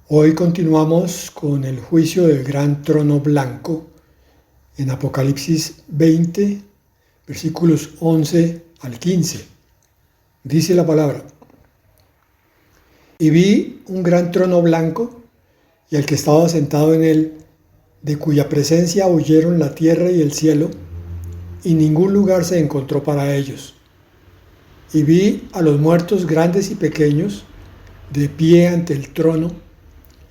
Hoy continuamos con el juicio del gran trono blanco en Apocalipsis 20, versículos 11 al 15. Dice la palabra: Y vi un gran trono blanco y al que estaba sentado en él, de cuya presencia huyeron la tierra y el cielo, y ningún lugar se encontró para ellos. Y vi a los muertos grandes y pequeños, de pie ante el trono,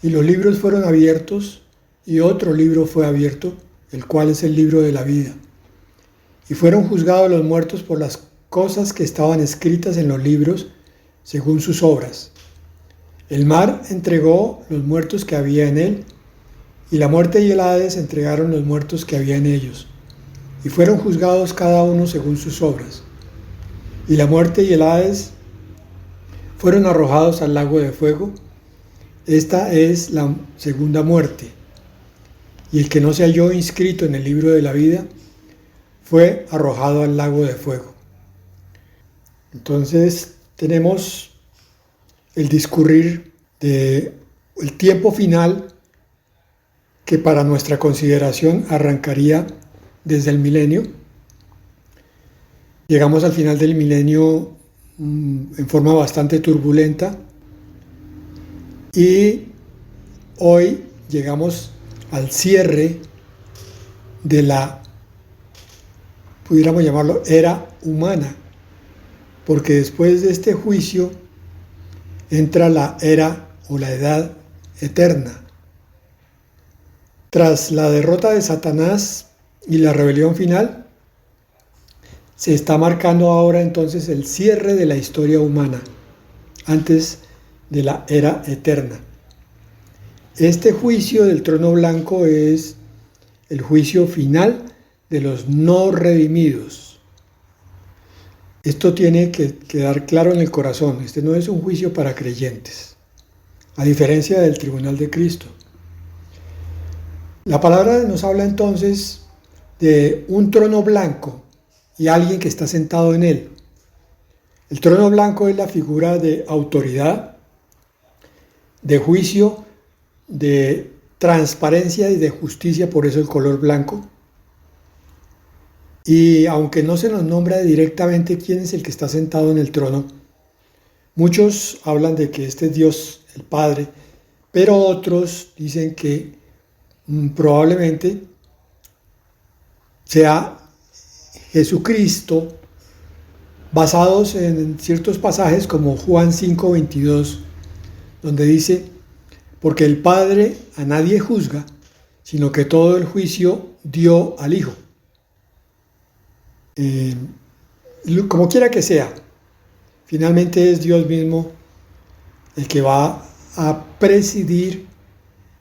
y los libros fueron abiertos, y otro libro fue abierto, el cual es el libro de la vida. Y fueron juzgados los muertos por las cosas que estaban escritas en los libros, según sus obras. El mar entregó los muertos que había en él, y la muerte y el Hades entregaron los muertos que había en ellos, y fueron juzgados cada uno según sus obras. Y la muerte y el Hades fueron arrojados al lago de fuego. Esta es la segunda muerte. Y el que no se halló inscrito en el libro de la vida fue arrojado al lago de fuego. Entonces tenemos el discurrir del tiempo final, que para nuestra consideración arrancaría desde el milenio. Llegamos al final del milenio en forma bastante turbulenta, y hoy llegamos al cierre de la, pudiéramos llamarlo, era humana, porque después de este juicio entra la era o la edad eterna. Tras la derrota de Satanás y la rebelión final, se está marcando ahora entonces el cierre de la historia humana, antes de la era eterna. Este juicio del trono blanco es el juicio final de los no redimidos. Esto tiene que quedar claro en el corazón. Este no es un juicio para creyentes, a diferencia del tribunal de Cristo. La palabra nos habla entonces de un trono blanco y alguien que está sentado en él. El trono blanco es la figura de autoridad, de juicio, de transparencia y de justicia, por eso el color blanco. Y aunque no se nos nombra directamente quién es el que está sentado en el trono, muchos hablan de que este es Dios, el Padre, pero otros dicen que probablemente sea Jesucristo, basados en ciertos pasajes como Juan 5:22, donde dice: porque el Padre a nadie juzga, sino que todo el juicio dio al Hijo. Como quiera que sea, finalmente es Dios mismo el que va a presidir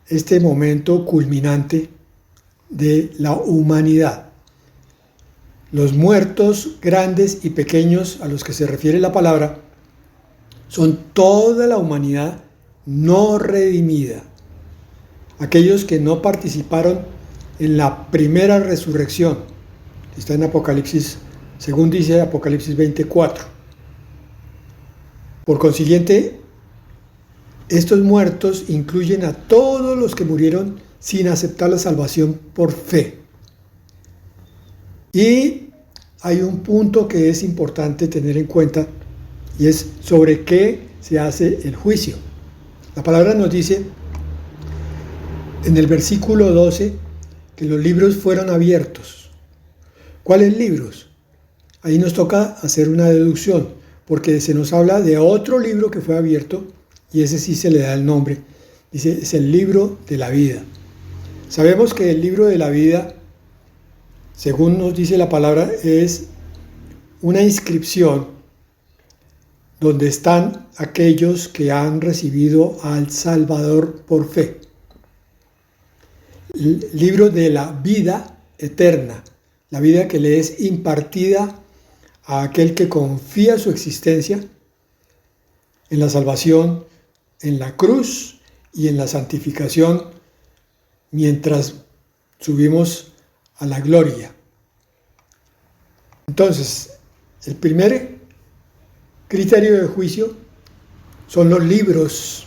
este momento culminante de la humanidad. Los muertos grandes y pequeños a los que se refiere la palabra son toda la humanidad no redimida, aquellos que no participaron en la primera resurrección, que está en Apocalipsis, según dice Apocalipsis 24. Por consiguiente, estos muertos incluyen a todos los que murieron sin aceptar la salvación por fe. Y hay un punto que es importante tener en cuenta, y es sobre qué se hace el juicio. La palabra nos dice en el versículo 12 que los libros fueron abiertos. ¿Cuáles libros? Ahí nos toca hacer una deducción, porque se nos habla de otro libro que fue abierto, y ese sí se le da el nombre. Dice, es el libro de la vida. Sabemos que el libro de la vida, según nos dice la palabra, es una inscripción donde están aquellos que han recibido al Salvador por fe. El libro de la vida eterna, la vida que le es impartida a aquel que confía su existencia en la salvación, en la cruz y en la santificación, mientras subimos a la gloria. Entonces, el primer criterio de juicio son los libros,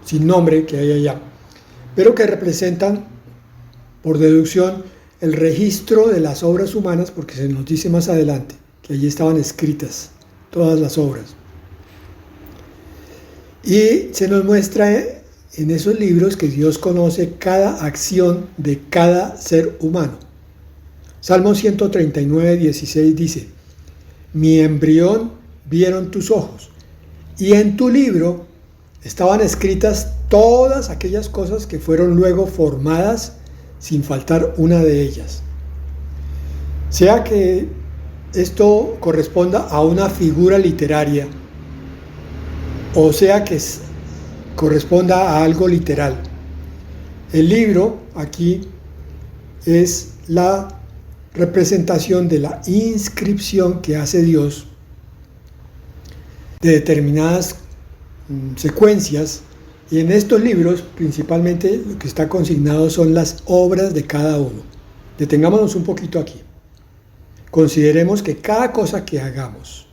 sin nombre que hay allá, pero que representan, por deducción, el registro de las obras humanas, porque se nos dice más adelante que allí estaban escritas todas las obras. Y se nos muestra en esos libros que Dios conoce cada acción de cada ser humano. Salmo 139, 16 dice: mi embrión vieron tus ojos, y en tu libro estaban escritas todas aquellas cosas que fueron luego formadas, sin faltar una de ellas. Sea que esto corresponda a una figura literaria, o sea que corresponda a algo literal. El libro aquí es la representación de la inscripción que hace Dios de determinadas secuencias, y en estos libros principalmente lo que está consignado son las obras de cada uno. Detengámonos un poquito aquí. Consideremos que cada cosa que hagamos,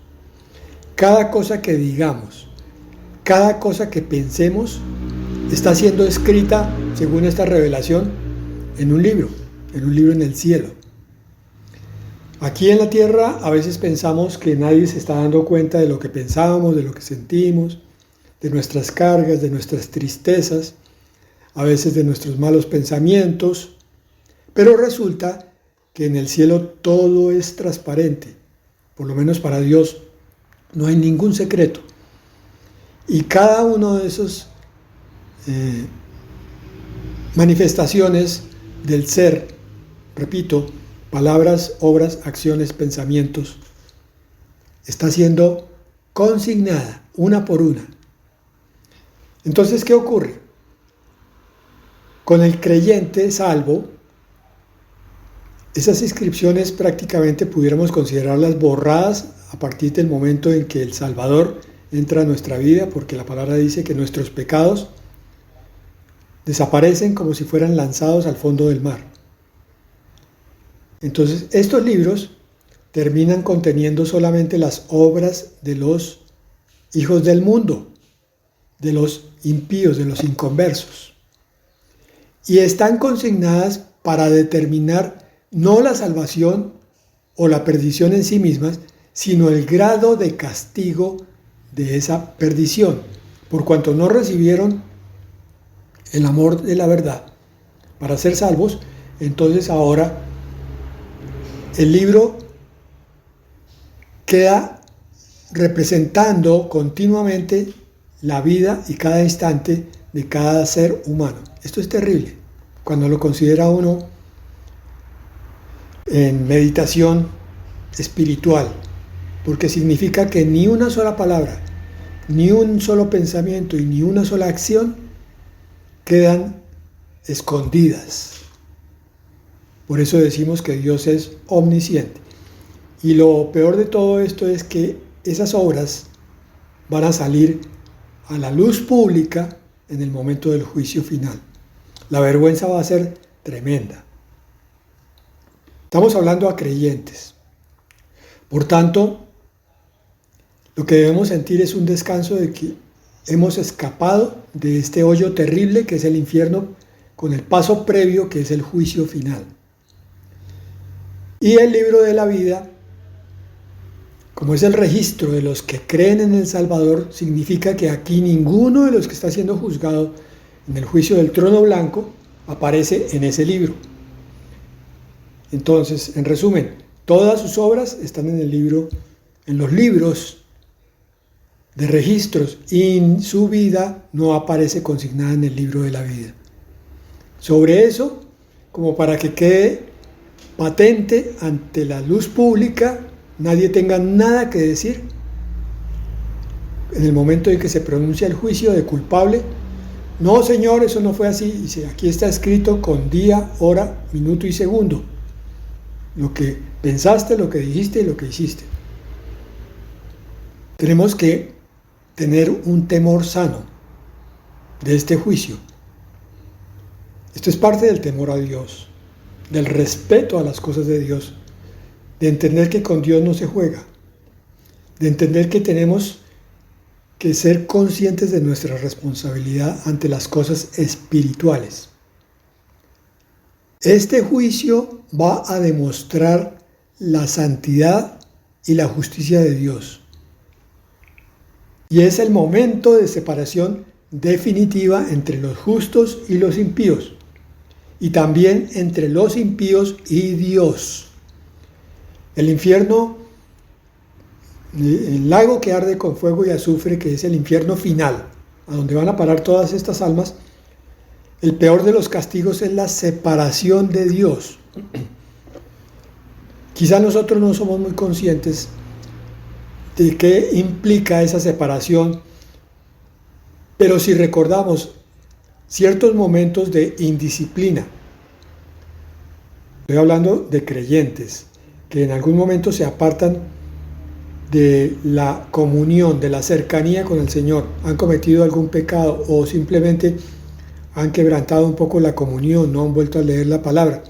cada cosa que digamos, cada cosa que pensemos está siendo escrita, según esta revelación, en un libro en el cielo. Aquí en la tierra a veces pensamos que nadie se está dando cuenta de lo que pensamos, de lo que sentimos, de nuestras cargas, de nuestras tristezas, a veces de nuestros malos pensamientos, pero resulta que en el cielo todo es transparente, por lo menos para Dios no hay ningún secreto. Y cada uno de esos manifestaciones del ser, repito, palabras, obras, acciones, pensamientos, está siendo consignada una por una. Entonces, ¿qué ocurre? Con el creyente salvo, esas inscripciones prácticamente pudiéramos considerarlas borradas a partir del momento en que el Salvador entra a nuestra vida, porque la palabra dice que nuestros pecados desaparecen como si fueran lanzados al fondo del mar. Entonces, estos libros terminan conteniendo solamente las obras de los hijos del mundo, de los impíos, de los inconversos, y están consignadas para determinar no la salvación o la perdición en sí mismas, sino el grado de castigo de esa perdición, por cuanto no recibieron el amor de la verdad para ser salvos. Entonces ahora el libro queda representando continuamente la vida y cada instante de cada ser humano. Esto es terrible cuando lo considera uno en meditación espiritual, porque significa que ni una sola palabra, ni un solo pensamiento y ni una sola acción quedan escondidas. Por eso decimos que Dios es omnisciente. Y lo peor de todo esto es que esas obras van a salir a la luz pública en el momento del juicio final. La vergüenza va a ser tremenda. Estamos hablando a creyentes. Por tanto, lo que debemos sentir es un descanso de que hemos escapado de este hoyo terrible que es el infierno, con el paso previo que es el juicio final. Y el libro de la vida, como es el registro de los que creen en el Salvador, significa que aquí ninguno de los que está siendo juzgado en el juicio del trono blanco aparece en ese libro. Entonces, en resumen, todas sus obras están en el libro, en los libros de registros, y su vida no aparece consignada en el libro de la vida. Sobre eso, como para que quede patente ante la luz pública, nadie tenga nada que decir en el momento en que se pronuncia el juicio de culpable. No, Señor, eso no fue así. Dice, aquí está escrito con día, hora, minuto y segundo lo que pensaste, lo que dijiste y lo que hiciste. Tenemos que tener un temor sano de este juicio. Esto es parte del temor a Dios, del respeto a las cosas de Dios, de entender que con Dios no se juega, de entender que tenemos que ser conscientes de nuestra responsabilidad ante las cosas espirituales. Este juicio va a demostrar la santidad y la justicia de Dios. Y es el momento de separación definitiva entre los justos y los impíos, y también entre los impíos y Dios. El infierno, el lago que arde con fuego y azufre, que es el infierno final, a donde van a parar todas estas almas, el peor de los castigos es la separación de Dios. Quizá nosotros no somos muy conscientes de qué implica esa separación, pero si recordamos ciertos momentos de indisciplina, estoy hablando de creyentes que en algún momento se apartan de la comunión, de la cercanía con el Señor, han cometido algún pecado o simplemente han quebrantado un poco la comunión, no han vuelto a leer la palabra.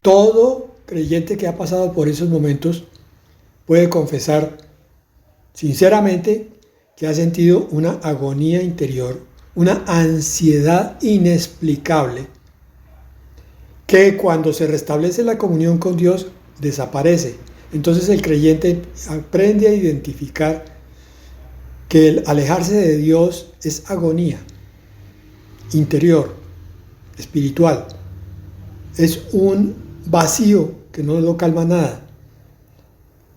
Todo creyente que ha pasado por esos momentos puede confesar sinceramente que ha sentido una agonía interior, una ansiedad inexplicable, que cuando se restablece la comunión con Dios desaparece. Entonces el creyente aprende a identificar que el alejarse de Dios es agonía interior, espiritual. Es un vacío que no lo calma nada.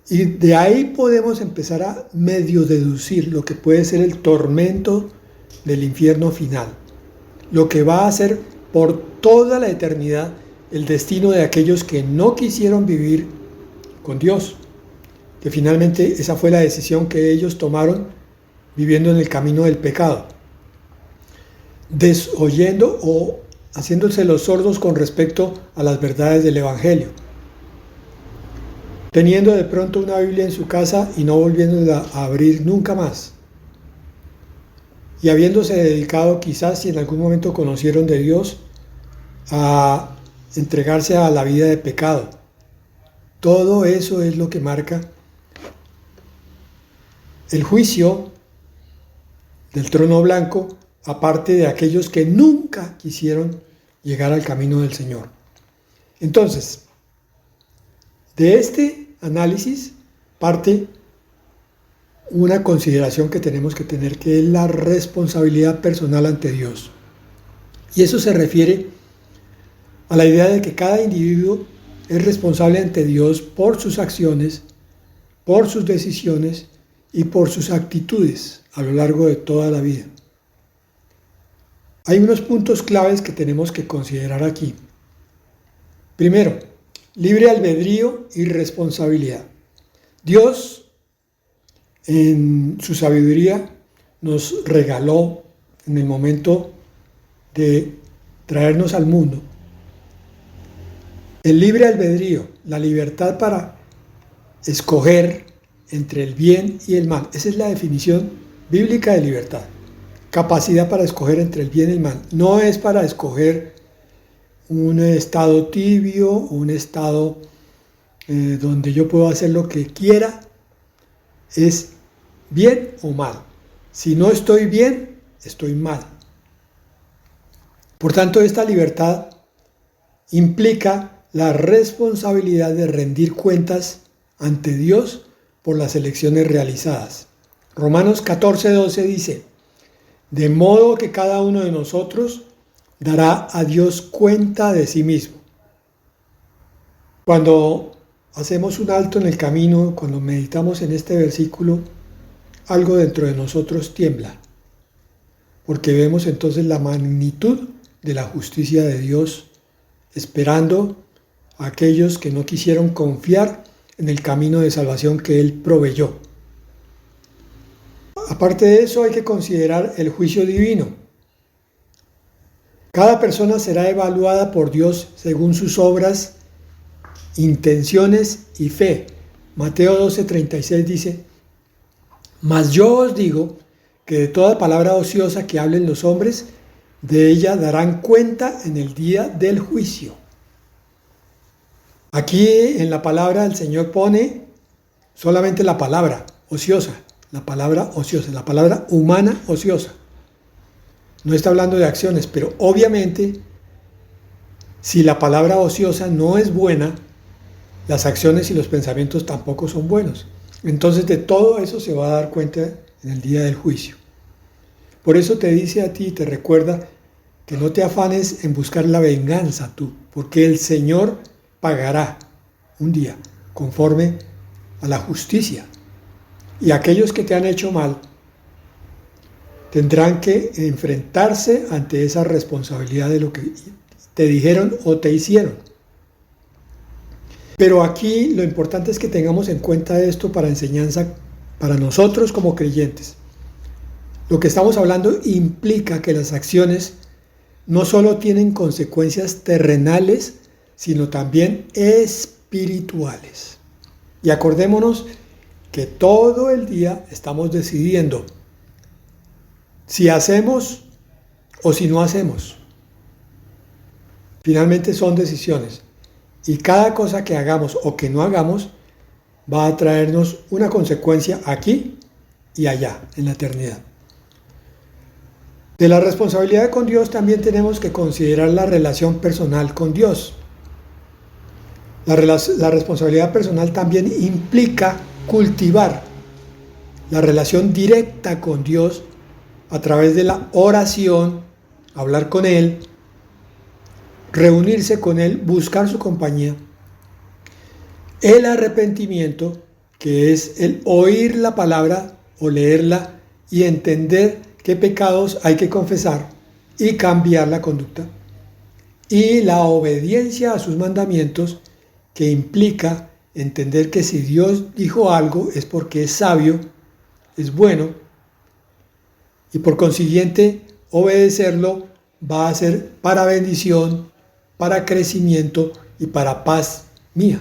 Y de ahí podemos empezar a medio deducir lo que puede ser el tormento del infierno final, lo que va a ser por toda la eternidad el destino de aquellos que no quisieron vivir con Dios, que finalmente esa fue la decisión que ellos tomaron viviendo en el camino del pecado, desoyendo o haciéndose los sordos con respecto a las verdades del Evangelio, teniendo de pronto una Biblia en su casa y no volviéndola a abrir nunca más, y habiéndose dedicado, quizás si en algún momento conocieron de Dios, a entregarse a la vida de pecado. Todo eso es lo que marca el juicio del trono blanco, aparte de aquellos que nunca quisieron llegar al camino del Señor. Entonces, de este análisis parte una consideración que tenemos que tener, que es la responsabilidad personal ante Dios. Y eso se refiere a la idea de que cada individuo es responsable ante Dios por sus acciones, por sus decisiones y por sus actitudes a lo largo de toda la vida. Hay unos puntos claves que tenemos que considerar aquí. Primero, libre albedrío y responsabilidad. Dios, en su sabiduría, nos regaló en el momento de traernos al mundo el libre albedrío, la libertad para escoger entre el bien y el mal. Esa es la definición bíblica de libertad. Capacidad para escoger entre el bien y el mal. No es para escoger un estado tibio, un estado donde yo puedo hacer lo que quiera. Es bien o mal. Si no estoy bien, estoy mal. Por tanto, esta libertad implica la responsabilidad de rendir cuentas ante Dios por las elecciones realizadas. Romanos 14:12 dice: de modo que cada uno de nosotros dará a Dios cuenta de sí mismo. Cuando hacemos un alto en el camino, cuando meditamos en este versículo, algo dentro de nosotros tiembla, porque vemos entonces la magnitud de la justicia de Dios, esperando a aquellos que no quisieron confiar en el camino de salvación que Él proveyó. Aparte de eso, hay que considerar el juicio divino. Cada persona será evaluada por Dios según sus obras, intenciones y fe. Mateo 12:36 dice: mas yo os digo que de toda palabra ociosa que hablen los hombres, de ella darán cuenta en el día del juicio. Aquí en la palabra el Señor pone solamente la palabra ociosa, la palabra ociosa, la palabra humana ociosa. No está hablando de acciones, pero obviamente si la palabra ociosa no es buena, las acciones y los pensamientos tampoco son buenos. Entonces de todo eso se va a dar cuenta en el día del juicio. Por eso te dice a ti, te recuerda que no te afanes en buscar la venganza tú, porque el Señor pagará un día conforme a la justicia. Y aquellos que te han hecho mal tendrán que enfrentarse ante esa responsabilidad de lo que te dijeron o te hicieron. Pero aquí lo importante es que tengamos en cuenta esto para enseñanza para nosotros como creyentes. Lo que estamos hablando implica que las acciones no solo tienen consecuencias terrenales, sino también espirituales. Y acordémonos que todo el día estamos decidiendo si hacemos o si no hacemos. Finalmente son decisiones. Y cada cosa que hagamos o que no hagamos va a traernos una consecuencia aquí y allá, en la eternidad. De la responsabilidad con Dios también tenemos que considerar la relación personal con Dios. La responsabilidad personal también implica cultivar la relación directa con Dios a través de la oración, hablar con Él, reunirse con Él, buscar su compañía. El arrepentimiento, que es el oír la palabra o leerla y entender qué pecados hay que confesar y cambiar la conducta. Y la obediencia a sus mandamientos, que implica entender que si Dios dijo algo es porque es sabio, es bueno, y por consiguiente obedecerlo va a ser para bendición, para crecimiento y para paz mía.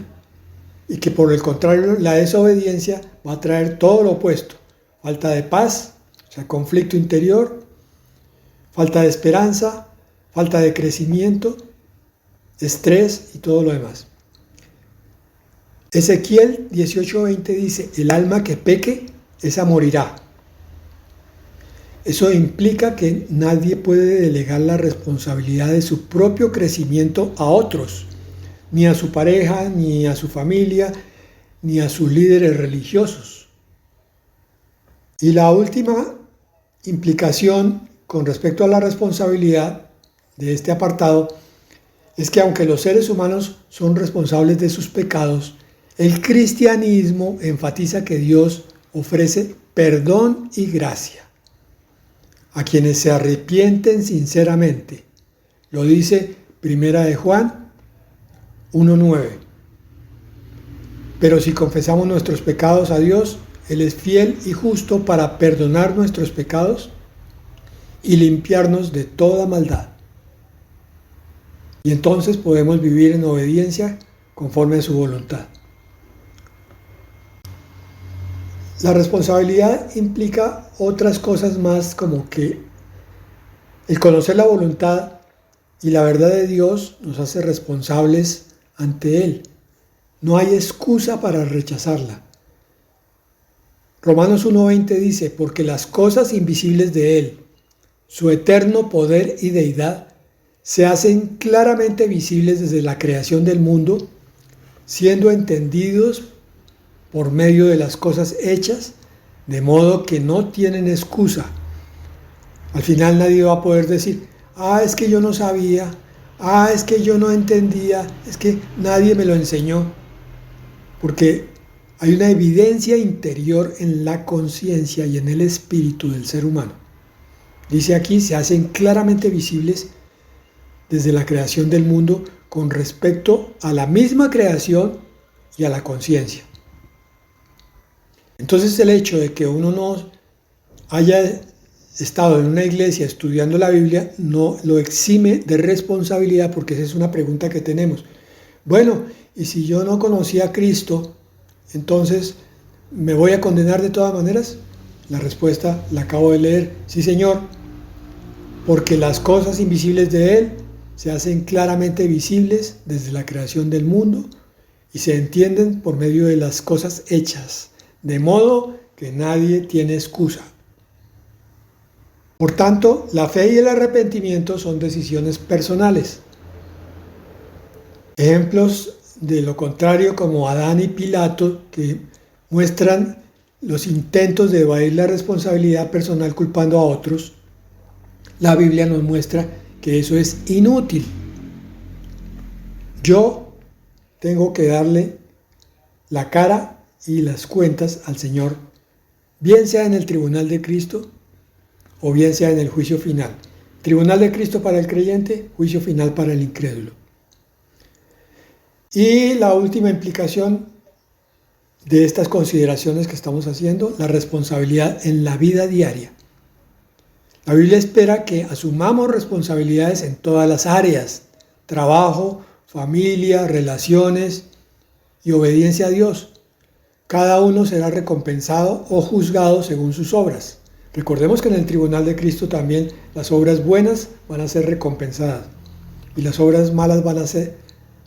Y que por el contrario la desobediencia va a traer todo lo opuesto. Falta de paz, o sea, conflicto interior, falta de esperanza, falta de crecimiento, estrés y todo lo demás. Ezequiel 18:20 dice, el alma que peque, esa morirá. Eso implica que nadie puede delegar la responsabilidad de su propio crecimiento a otros, ni a su pareja, ni a su familia, ni a sus líderes religiosos. Y la última implicación con respecto a la responsabilidad de este apartado es que aunque los seres humanos son responsables de sus pecados, el cristianismo enfatiza que Dios ofrece perdón y gracia a quienes se arrepienten sinceramente. Lo dice Primera de Juan 1:9. Pero si confesamos nuestros pecados a Dios, Él es fiel y justo para perdonar nuestros pecados y limpiarnos de toda maldad. Y entonces podemos vivir en obediencia conforme a su voluntad. La responsabilidad implica otras cosas más, como que el conocer la voluntad y la verdad de Dios nos hace responsables ante Él. No hay excusa para rechazarla. Romanos 1:20 dice, porque las cosas invisibles de Él, su eterno poder y deidad, se hacen claramente visibles desde la creación del mundo, siendo entendidos por medio de las cosas hechas, de modo que no tienen excusa. Al final nadie va a poder decir, es que yo no sabía, es que yo no entendía, es que nadie me lo enseñó, porque hay una evidencia interior en la conciencia y en el espíritu del ser humano. Dice aquí, se hacen claramente visibles desde la creación del mundo con respecto a la misma creación y a la conciencia. Entonces el hecho de que uno no haya estado en una iglesia estudiando la Biblia no lo exime de responsabilidad, porque esa es una pregunta que tenemos. Bueno, y si yo no conocía a Cristo, entonces ¿me voy a condenar de todas maneras? La respuesta la acabo de leer. Sí, Señor, porque las cosas invisibles de Él se hacen claramente visibles desde la creación del mundo y se entienden por medio de las cosas hechas, de modo que nadie tiene excusa. Por tanto, la fe y el arrepentimiento son decisiones personales. Ejemplos de lo contrario como Adán y Pilato, que muestran los intentos de evadir la responsabilidad personal culpando a otros. La Biblia nos muestra que eso es inútil. Yo tengo que darle la cara y las cuentas al Señor, bien sea en el tribunal de Cristo o bien sea en el juicio final. Tribunal de Cristo para el creyente, juicio final para el incrédulo. Y la última implicación de estas consideraciones que estamos haciendo, la responsabilidad en la vida diaria. La Biblia espera que asumamos responsabilidades en todas las áreas: trabajo, familia, relaciones y obediencia a Dios. Cada uno será recompensado o juzgado según sus obras. Recordemos que en el tribunal de Cristo también las obras buenas van a ser recompensadas y las obras malas van a ser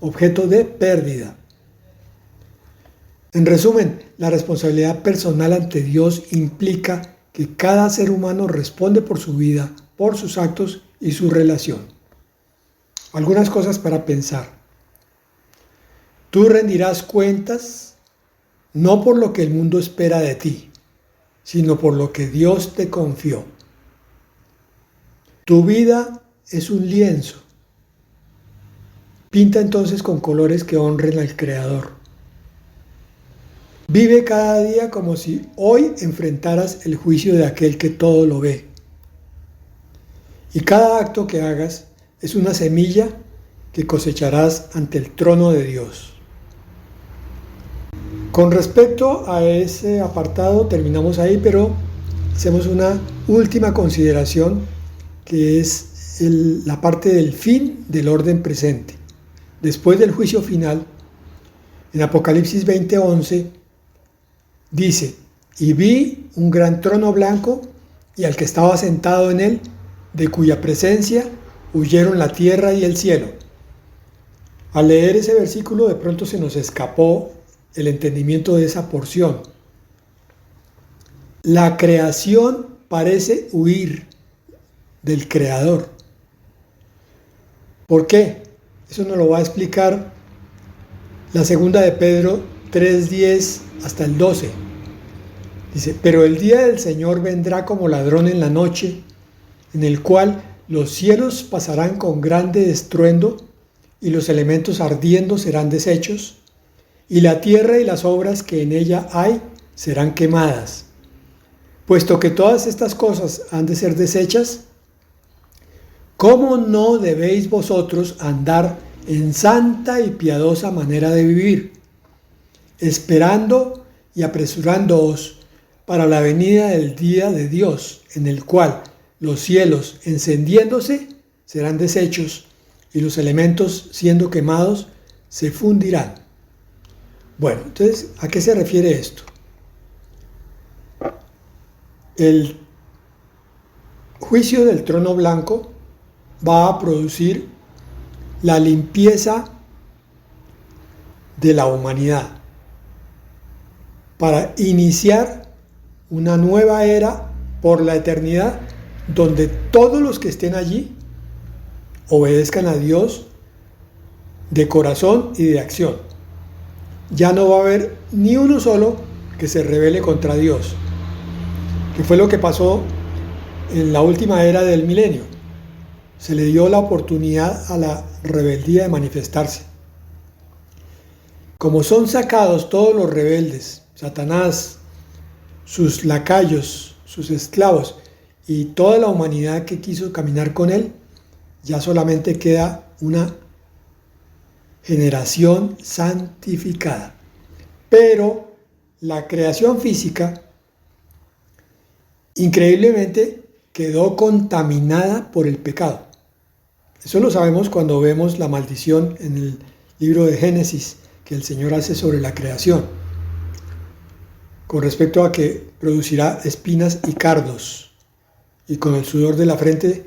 objeto de pérdida. En resumen, la responsabilidad personal ante Dios implica que cada ser humano responde por su vida, por sus actos y su relación. Algunas cosas para pensar. Tú rendirás cuentas no por lo que el mundo espera de ti, sino por lo que Dios te confió. Tu vida es un lienzo. Pinta entonces con colores que honren al Creador. Vive cada día como si hoy enfrentaras el juicio de aquel que todo lo ve. Y cada acto que hagas es una semilla que cosecharás ante el trono de Dios. Con respecto a ese apartado terminamos ahí, pero hacemos una última consideración que es la parte del fin del orden presente. Después del juicio final, en Apocalipsis 20:11, dice: y vi un gran trono blanco y al que estaba sentado en él, de cuya presencia huyeron la tierra y el cielo. Al leer ese versículo de pronto se nos escapó el entendimiento de esa porción. La creación parece huir del Creador. ¿Por qué? Eso nos lo va a explicar la segunda de Pedro 3:10 hasta el 12. Dice: pero el día del Señor vendrá como ladrón en la noche, en el cual los cielos pasarán con grande estruendo, y los elementos ardiendo serán deshechos, y la tierra y las obras que en ella hay serán quemadas. Puesto que todas estas cosas han de ser deshechas, ¿cómo no debéis vosotros andar en santa y piadosa manera de vivir, esperando y apresurándoos para la venida del día de Dios, en el cual los cielos encendiéndose serán deshechos y los elementos siendo quemados se fundirán? Bueno, entonces, ¿a qué se refiere esto? El juicio del trono blanco va a producir la limpieza de la humanidad para iniciar una nueva era por la eternidad, donde todos los que estén allí obedezcan a Dios de corazón y de acción. Ya no va a haber ni uno solo que se rebele contra Dios, que fue lo que pasó en la última era del milenio. Se le dio la oportunidad a la rebeldía de manifestarse. Como son sacados todos los rebeldes, Satanás, sus lacayos, sus esclavos y toda la humanidad que quiso caminar con él, ya solamente queda una generación santificada. Pero la creación física, increíblemente, quedó contaminada por el pecado. Eso lo sabemos cuando vemos la maldición en el libro de Génesis que el Señor hace sobre la creación, con respecto a que producirá espinas y cardos, y con el sudor de la frente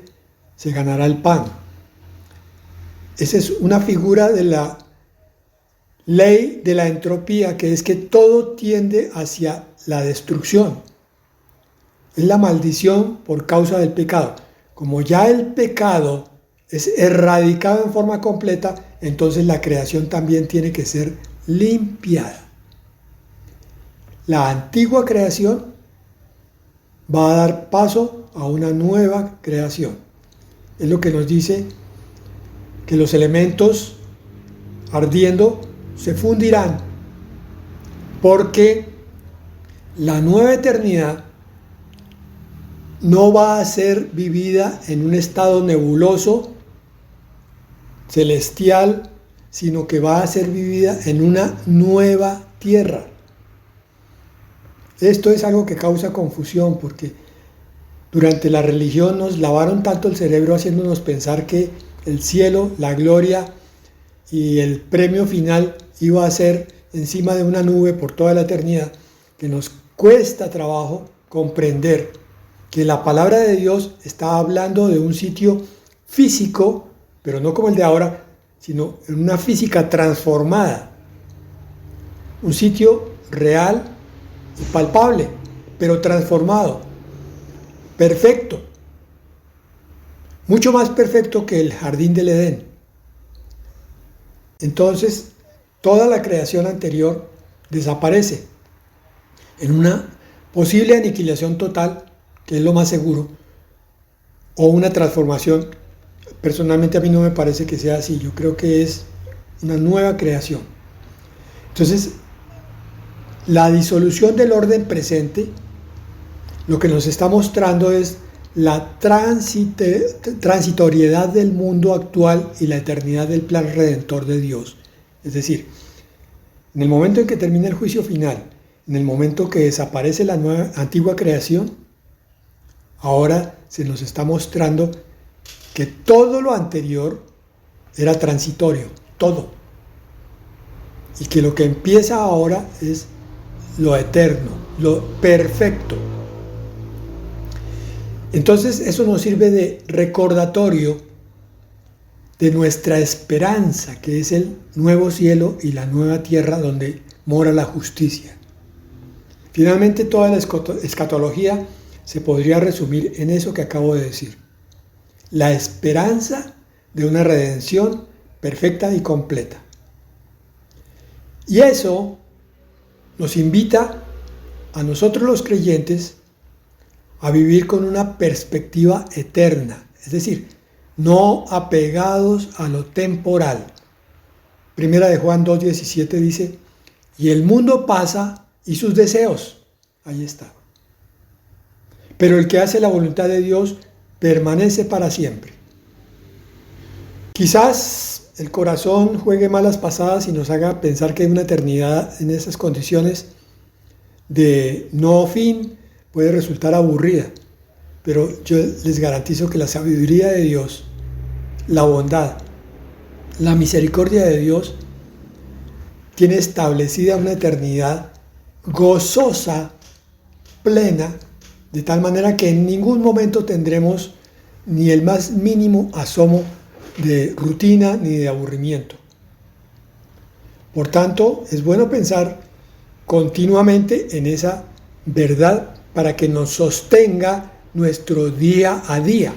se ganará el pan. Esa es una figura de la ley de la entropía, que es que todo tiende hacia la destrucción. Es la maldición por causa del pecado. Como ya el pecado es erradicado en forma completa, entonces la creación también tiene que ser limpiada. La antigua creación va a dar paso a una nueva creación. Es lo que nos dice que los elementos ardiendo se fundirán, porque la nueva eternidad no va a ser vivida en un estado nebuloso, celestial, sino que va a ser vivida en una nueva tierra. Esto es algo que causa confusión, porque durante la religión nos lavaron tanto el cerebro haciéndonos pensar que el cielo, la gloria y el premio final iba a ser encima de una nube por toda la eternidad, que nos cuesta trabajo comprender que la palabra de Dios está hablando de un sitio físico, pero no como el de ahora, sino en una física transformada, un sitio real y palpable, pero transformado, perfecto, mucho más perfecto que el jardín del Edén. Entonces, toda la creación anterior desaparece en una posible aniquilación total, que es lo más seguro, o una transformación. Personalmente a mí no me parece que sea así, yo creo que es una nueva creación. Entonces, la disolución del orden presente lo que nos está mostrando es la transitoriedad del mundo actual y la eternidad del plan redentor de Dios. Es decir, en el momento en que termina el juicio final, en el momento que desaparece la nueva, antigua creación, ahora se nos está mostrando que todo lo anterior era transitorio, todo. Y que lo que empieza ahora es lo eterno, lo perfecto. Entonces eso nos sirve de recordatorio de nuestra esperanza, que es el nuevo cielo y la nueva tierra donde mora la justicia. Finalmente, toda la escatología se podría resumir en eso que acabo de decir: la esperanza de una redención perfecta y completa. Y eso nos invita a nosotros los creyentes a vivir con una perspectiva eterna, es decir, no apegados a lo temporal. Primera de Juan 2:17 dice: y el mundo pasa y sus deseos, ahí está. Pero el que hace la voluntad de Dios permanece para siempre. Quizás el corazón juegue malas pasadas y nos haga pensar que hay una eternidad en esas condiciones de no fin puede resultar aburrida, pero yo les garantizo que la sabiduría de Dios, la bondad, la misericordia de Dios tiene establecida una eternidad gozosa, plena, de tal manera que en ningún momento tendremos ni el más mínimo asomo de rutina ni de aburrimiento. Por tanto, es bueno pensar continuamente en esa verdad para que nos sostenga nuestro día a día.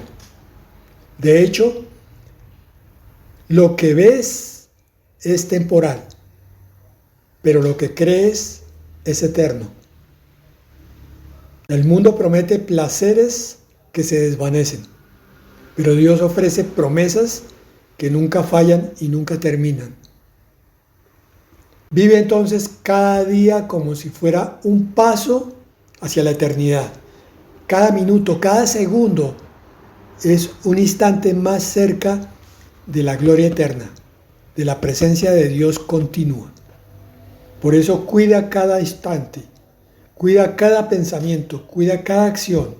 De hecho, lo que ves es temporal, pero lo que crees es eterno. El mundo promete placeres que se desvanecen, pero Dios ofrece promesas que nunca fallan y nunca terminan. Vive entonces cada día como si fuera un paso hacia la eternidad. Cada minuto, cada segundo es un instante más cerca de la gloria eterna, de la presencia de Dios continua. Por eso cuida cada instante, cuida cada pensamiento, cuida cada acción.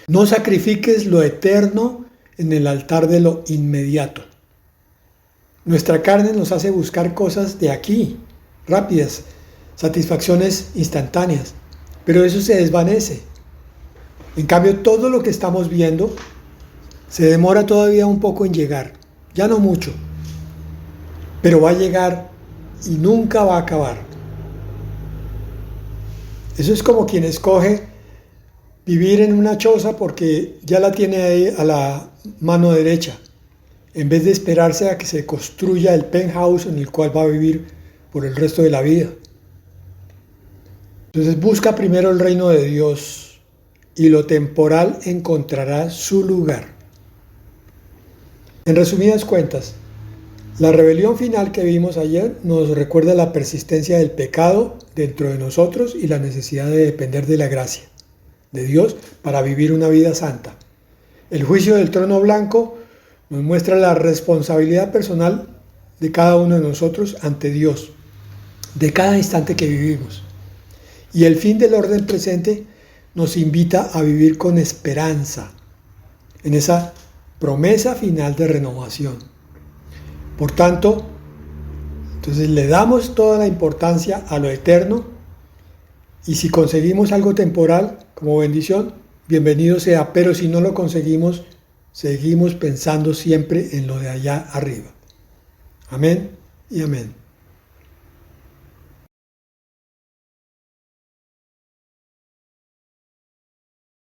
No sacrifiques lo eterno en el altar de lo inmediato. Nuestra carne nos hace buscar cosas de aquí, rápidas, satisfacciones instantáneas, pero eso se desvanece. En cambio, todo lo que estamos viendo se demora todavía un poco en llegar, ya no mucho, pero va a llegar y nunca va a acabar. Eso es como quien escoge vivir en una choza porque ya la tiene ahí a la mano derecha, en vez de esperarse a que se construya el penthouse en el cual va a vivir por el resto de la vida. Entonces busca primero el reino de Dios y lo temporal encontrará su lugar. En resumidas cuentas, la rebelión final que vimos ayer nos recuerda la persistencia del pecado dentro de nosotros y la necesidad de depender de la gracia de Dios para vivir una vida santa. El juicio del trono blanco nos muestra la responsabilidad personal de cada uno de nosotros ante Dios, de cada instante que vivimos. Y el fin del orden presente nos invita a vivir con esperanza en esa promesa final de renovación. Por tanto, entonces le damos toda la importancia a lo eterno y si conseguimos algo temporal como bendición, bienvenido sea, pero si no lo conseguimos, seguimos pensando siempre en lo de allá arriba. Amén y amén.